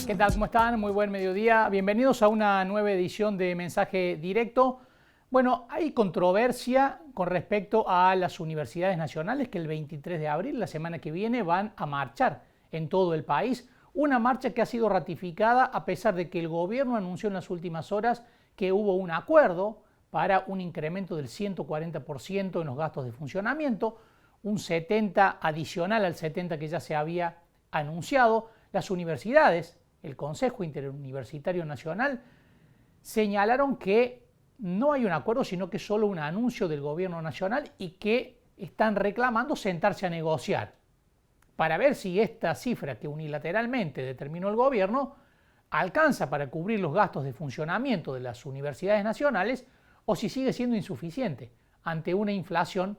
¿Qué tal? ¿Cómo están? Muy buen mediodía. Bienvenidos a una nueva edición de Mensaje Directo. Bueno, hay controversia con respecto a las universidades nacionales que el 23 de abril, la semana que viene, van a marchar en todo el país. Una marcha que ha sido ratificada a pesar de que el gobierno anunció en las últimas horas que hubo un acuerdo para un incremento del 140% en los gastos de funcionamiento, un 70 adicional al 70 que ya se había anunciado. Las universidades, el Consejo Interuniversitario Nacional, señalaron que no hay un acuerdo, sino que es solo un anuncio del gobierno nacional y que están reclamando sentarse a negociar para ver si esta cifra que unilateralmente determinó el gobierno alcanza para cubrir los gastos de funcionamiento de las universidades nacionales o si sigue siendo insuficiente ante una inflación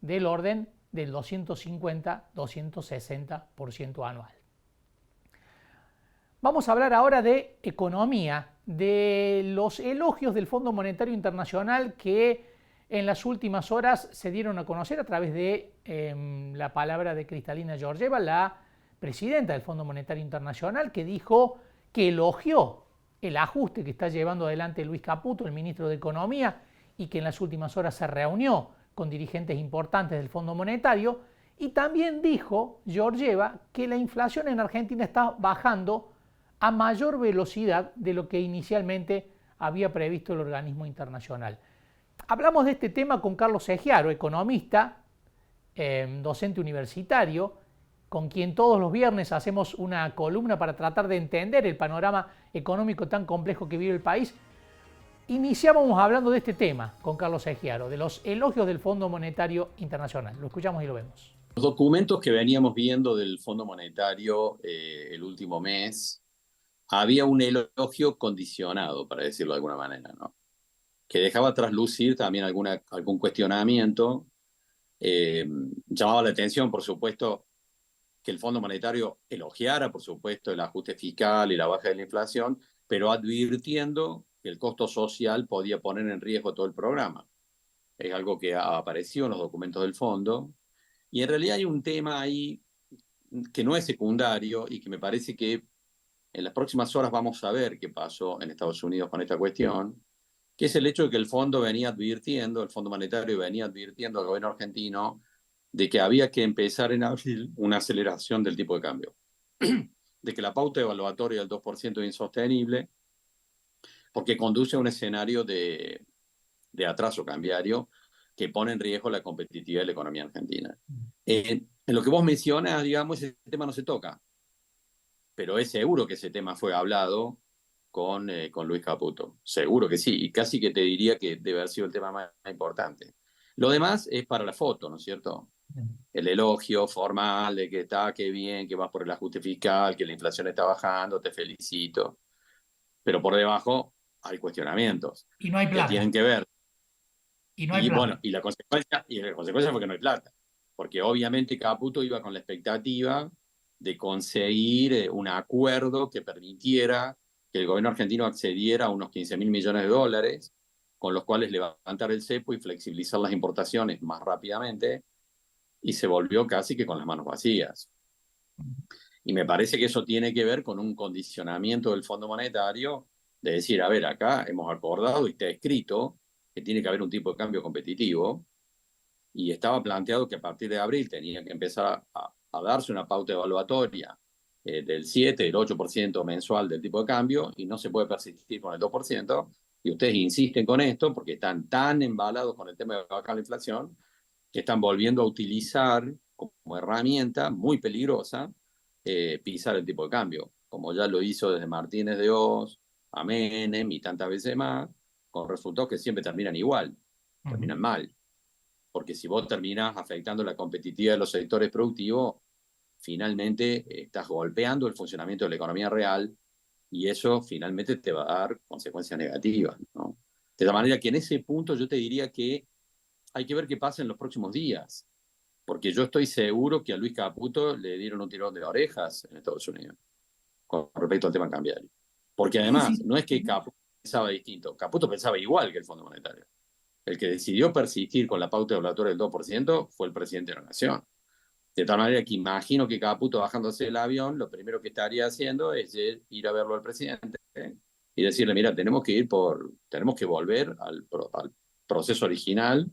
del orden del 250-260% anual. Vamos a hablar ahora de economía, de los elogios del Fondo Monetario Internacional que en las últimas horas se dieron a conocer a través de la palabra de Kristalina Georgieva, la presidenta del Fondo Monetario Internacional, que dijo que elogió el ajuste que está llevando adelante Luis Caputo, el ministro de Economía, y que en las últimas horas se reunió con dirigentes importantes del Fondo Monetario, y también dijo Georgieva que la inflación en Argentina está bajando a mayor velocidad de lo que inicialmente había previsto el organismo internacional. Hablamos de este tema con Carlos Egiaro, economista, docente universitario, con quien todos los viernes hacemos una columna para tratar de entender el panorama económico tan complejo que vive el país. Iniciábamos hablando de este tema con Carlos Egiaro, de los elogios del Fondo Monetario Internacional. Lo escuchamos y lo vemos. Los documentos que veníamos viendo del Fondo Monetario el último mes, había un elogio condicionado, para decirlo de alguna manera, ¿no? Que dejaba traslucir también algún cuestionamiento. Llamaba la atención, por supuesto, que el Fondo Monetario elogiara, por supuesto, el ajuste fiscal y la baja de la inflación, pero advirtiendo que el costo social podía poner en riesgo todo el programa. Es algo que ha aparecido en los documentos del fondo. Y en realidad hay un tema ahí que no es secundario y que me parece que en las próximas horas vamos a ver qué pasó en Estados Unidos con esta cuestión, que es el hecho de que el Fondo Monetario venía advirtiendo al gobierno argentino de que había que empezar en abril una aceleración del tipo de cambio, de que la pauta evaluatoria del 2% es insostenible, porque conduce a un escenario de atraso cambiario que pone en riesgo la competitividad de la economía argentina. En lo que vos mencionas, digamos, ese tema no se toca, pero es seguro que ese tema fue hablado con Luis Caputo. Seguro que sí, y casi que te diría que debe haber sido el tema más importante. Lo demás es para la foto, ¿no es cierto? El elogio formal de que está, qué bien, que vas por el ajuste fiscal, que la inflación está bajando, te felicito. Pero por debajo hay cuestionamientos Y no hay que tienen plata. que ver. Y no hay Y plata. bueno, y la consecuencia fue que no hay plata. Porque obviamente Caputo iba con la expectativa de conseguir un acuerdo que permitiera que el gobierno argentino accediera a unos 15.000 millones de dólares, con los cuales levantar el cepo y flexibilizar las importaciones más rápidamente, y se volvió casi que con las manos vacías. Y me parece que eso tiene que ver con un condicionamiento del Fondo Monetario de decir, a ver, acá hemos acordado y está escrito que tiene que haber un tipo de cambio competitivo, y estaba planteado que a partir de abril tenía que empezar a darse una pauta evaluatoria del 7, del 8% mensual del tipo de cambio, y no se puede persistir con el 2%, y ustedes insisten con esto porque están tan embalados con el tema de bajar la inflación que están volviendo a utilizar como herramienta muy peligrosa pisar el tipo de cambio, como ya lo hizo desde Martínez de Hoz a Menem y tantas veces más, con resultados que siempre terminan igual, terminan mal. Porque si vos terminás afectando la competitividad de los sectores productivos, finalmente estás golpeando el funcionamiento de la economía real, y eso finalmente te va a dar consecuencias negativas, ¿no? De la manera que en ese punto yo te diría que hay que ver qué pasa en los próximos días, porque yo estoy seguro que a Luis Caputo le dieron un tirón de orejas en Estados Unidos con respecto al tema cambiario. Porque Sí, además, sí. no es que Caputo pensaba distinto, Caputo pensaba igual que el Fondo Monetario. El que decidió persistir con la pauta evaluatoria del 2% fue el presidente de la Nación. De tal manera que imagino que Caputo bajándose del avión, lo primero que estaría haciendo es ir a verlo al presidente y decirle, mira, tenemos que volver al proceso original,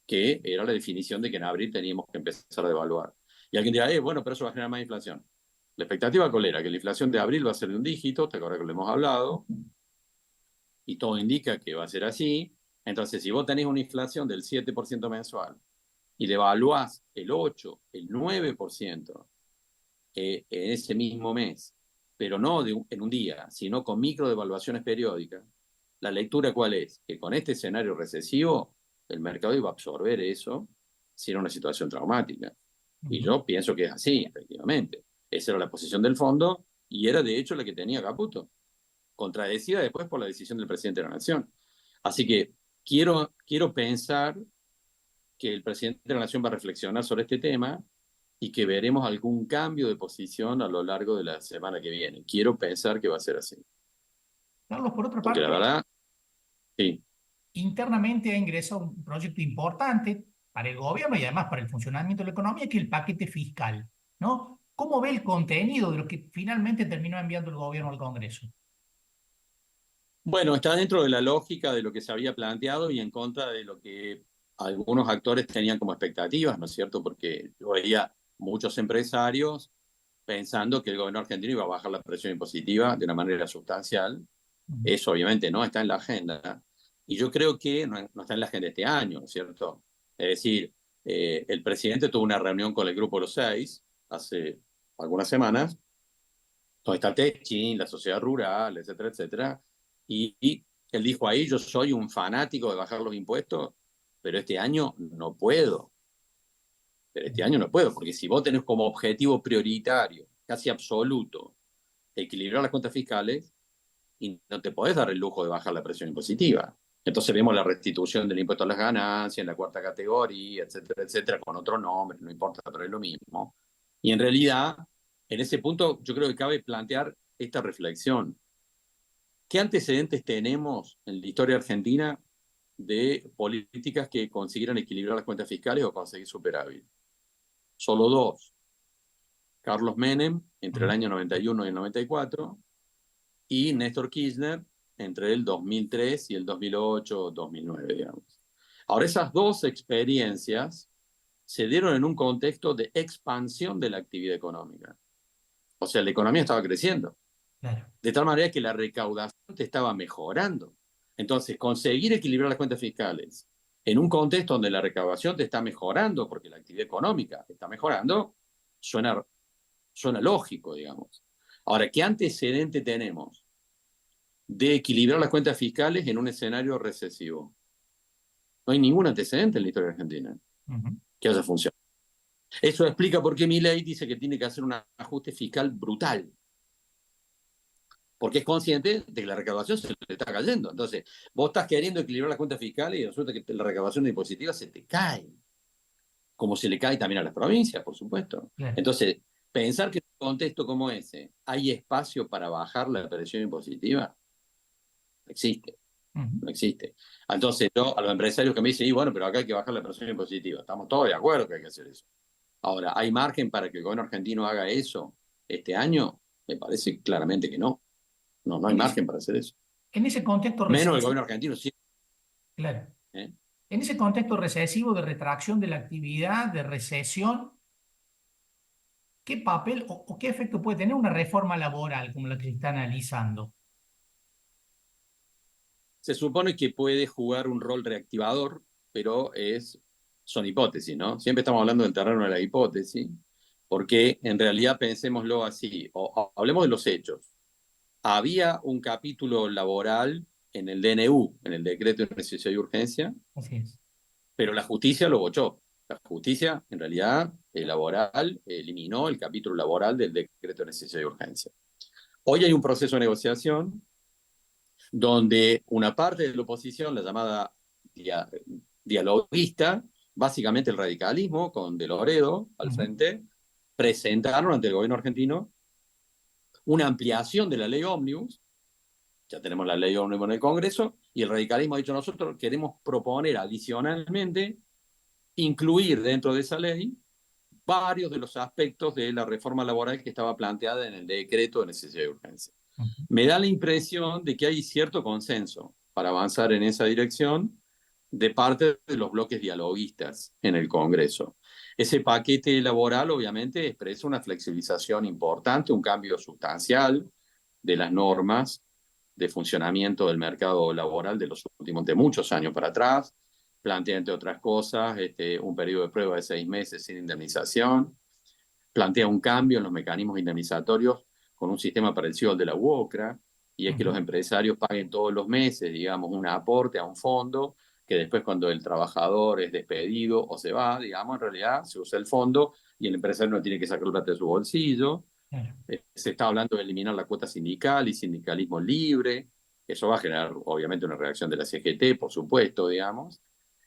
que era la definición de que en abril teníamos que empezar a devaluar. Y alguien dirá, bueno, pero eso va a generar más inflación. La expectativa cuál era, que la inflación de abril va a ser de un dígito, te acuerdas que lo hemos hablado, y todo indica que va a ser así. Entonces, si vos tenés una inflación del 7% mensual y devaluás el 8, el 9% en ese mismo mes, pero no en un día, sino con micro devaluaciones periódicas, la lectura cuál es, que con este escenario recesivo el mercado iba a absorber eso si era una situación traumática. Y yo pienso que es así, efectivamente. Esa era la posición del fondo y era de hecho la que tenía Caputo, contradecida después por la decisión del presidente de la Nación. Así que quiero pensar que el presidente de la Nación va a reflexionar sobre este tema y que veremos algún cambio de posición a lo largo de la semana que viene. Quiero pensar que va a ser así. Carlos, por otra Porque la parte, verdad, sí. internamente ha ingresado un proyecto importante para el gobierno y además para el funcionamiento de la economía, que es el paquete fiscal, ¿no? ¿Cómo ve el contenido de lo que finalmente terminó enviando el gobierno al Congreso? Bueno, está dentro de la lógica de lo que se había planteado y en contra de lo que algunos actores tenían como expectativas, ¿no es cierto? Porque yo veía muchos empresarios pensando que el gobierno argentino iba a bajar la presión impositiva de una manera sustancial. Eso obviamente no está en la agenda. Y yo creo que no está en la agenda este año, ¿no es cierto? Es decir, el presidente tuvo una reunión con el Grupo de los Seis hace algunas semanas, donde está Techin, la sociedad rural, etcétera, etcétera. Y él dijo ahí, yo soy un fanático de bajar los impuestos, pero este año no puedo. Pero este año no puedo, porque si vos tenés como objetivo prioritario, casi absoluto, equilibrar las cuentas fiscales, y no te podés dar el lujo de bajar la presión impositiva. Entonces vemos la restitución del impuesto a las ganancias en la cuarta categoría, etcétera, etcétera, con otro nombre, no importa, pero es lo mismo. Y en realidad, en ese punto, yo creo que cabe plantear esta reflexión. ¿Qué antecedentes tenemos en la historia argentina de políticas que consiguieran equilibrar las cuentas fiscales o conseguir superávit? Solo dos. Carlos Menem, entre el año 91 y el 94, y Néstor Kirchner entre el 2003 y el 2008-2009, digamos. Ahora, esas dos experiencias se dieron en un contexto de expansión de la actividad económica. O sea, la economía estaba creciendo. Claro. De tal manera que la recaudación te estaba mejorando. Entonces, conseguir equilibrar las cuentas fiscales en un contexto donde la recaudación te está mejorando, porque la actividad económica está mejorando, suena lógico, digamos. Ahora, ¿qué antecedente tenemos de equilibrar las cuentas fiscales en un escenario recesivo? No hay ningún antecedente en la historia argentina que haya funcionado. Eso explica por qué Milei dice que tiene que hacer un ajuste fiscal brutal, porque es consciente de que la recaudación se le está cayendo. Entonces, vos estás queriendo equilibrar las cuentas fiscales y resulta que la recaudación impositiva se te cae, como se le cae también a las provincias, por supuesto. Claro. Entonces, pensar que en un contexto como ese hay espacio para bajar la presión impositiva, no existe. No existe. Entonces, yo a los empresarios que me dicen, y bueno, pero acá hay que bajar la presión impositiva, estamos todos de acuerdo que hay que hacer eso. Ahora, ¿hay margen para que el gobierno argentino haga eso este año? Me parece claramente que no. No hay margen para hacer eso. En ese contexto Menos el recesivo, gobierno argentino, sí. claro. ¿Eh? En ese contexto recesivo de retracción de la actividad, de recesión, ¿qué papel o qué efecto puede tener una reforma laboral como la que se está analizando? Se supone que puede jugar un rol reactivador, pero son hipótesis, ¿no? Siempre estamos hablando del terreno de la hipótesis, porque en realidad pensémoslo así, o hablemos de los hechos. Había un capítulo laboral en el DNU, en el decreto de necesidad y urgencia, Así es. pero la justicia lo bochó. La justicia, en realidad, laboral, eliminó el capítulo laboral del decreto de necesidad y urgencia. Hoy hay un proceso de negociación donde una parte de la oposición, la llamada dialoguista, básicamente el radicalismo, con De Loredo al frente, presentaron ante el gobierno argentino una ampliación de la ley ómnibus. Ya tenemos la ley ómnibus en el Congreso, y el radicalismo ha dicho, nosotros queremos proponer adicionalmente incluir dentro de esa ley varios de los aspectos de la reforma laboral que estaba planteada en el decreto de necesidad de urgencia. Me da la impresión de que hay cierto consenso para avanzar en esa dirección de parte de los bloques dialoguistas en el Congreso. Ese paquete laboral obviamente expresa una flexibilización importante, un cambio sustancial de las normas de funcionamiento del mercado laboral de los últimos, de muchos años para atrás. Plantea, entre otras cosas, un periodo de prueba de 6 meses sin indemnización. Plantea un cambio en los mecanismos indemnizatorios con un sistema parecido al de la UOCRA, y es que los empresarios paguen todos los meses, digamos, un aporte a un fondo, que después cuando el trabajador es despedido o se va, digamos, en realidad se usa el fondo y el empresario no tiene que sacar plata de su bolsillo. Se está hablando de eliminar la cuota sindical y sindicalismo libre. Eso va a generar, obviamente, una reacción de la CGT, por supuesto, digamos.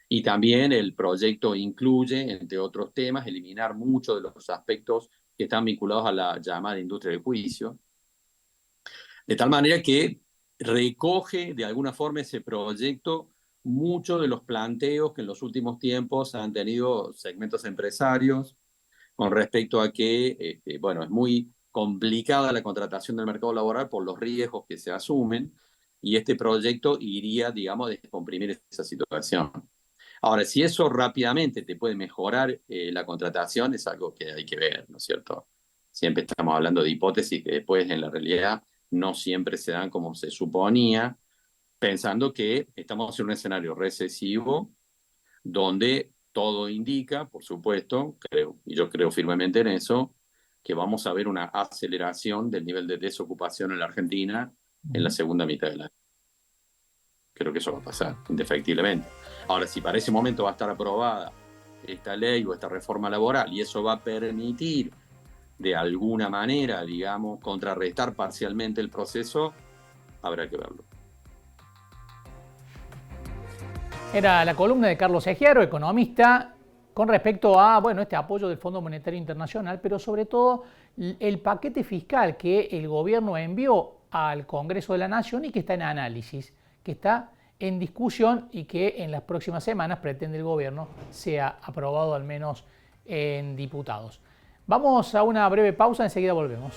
Y también el proyecto incluye, entre otros temas, eliminar muchos de los aspectos que están vinculados a la llamada industria del juicio. De tal manera que recoge de alguna forma ese proyecto muchos de los planteos que en los últimos tiempos han tenido segmentos empresarios con respecto a que, bueno, es muy complicada la contratación del mercado laboral por los riesgos que se asumen, y este proyecto iría, digamos, a descomprimir esa situación. Ahora, si eso rápidamente te puede mejorar la contratación, es algo que hay que ver, ¿no es cierto? Siempre estamos hablando de hipótesis que después en la realidad no siempre se dan como se suponía, pensando que estamos en un escenario recesivo donde todo indica, por supuesto, creo, y yo creo firmemente en eso, que vamos a ver una aceleración del nivel de desocupación en la Argentina en la segunda mitad del año. Creo que eso va a pasar, indefectiblemente. Ahora, si para ese momento va a estar aprobada esta ley o esta reforma laboral y eso va a permitir de alguna manera, digamos, contrarrestar parcialmente el proceso, habrá que verlo. Era la columna de Carlos Egiaro, economista, con respecto a, bueno, este apoyo del Fondo Monetario Internacional, pero sobre todo el paquete fiscal que el gobierno envió al Congreso de la Nación y que está en análisis, que está en discusión y que en las próximas semanas pretende el gobierno sea aprobado al menos en diputados. Vamos a una breve pausa, enseguida volvemos.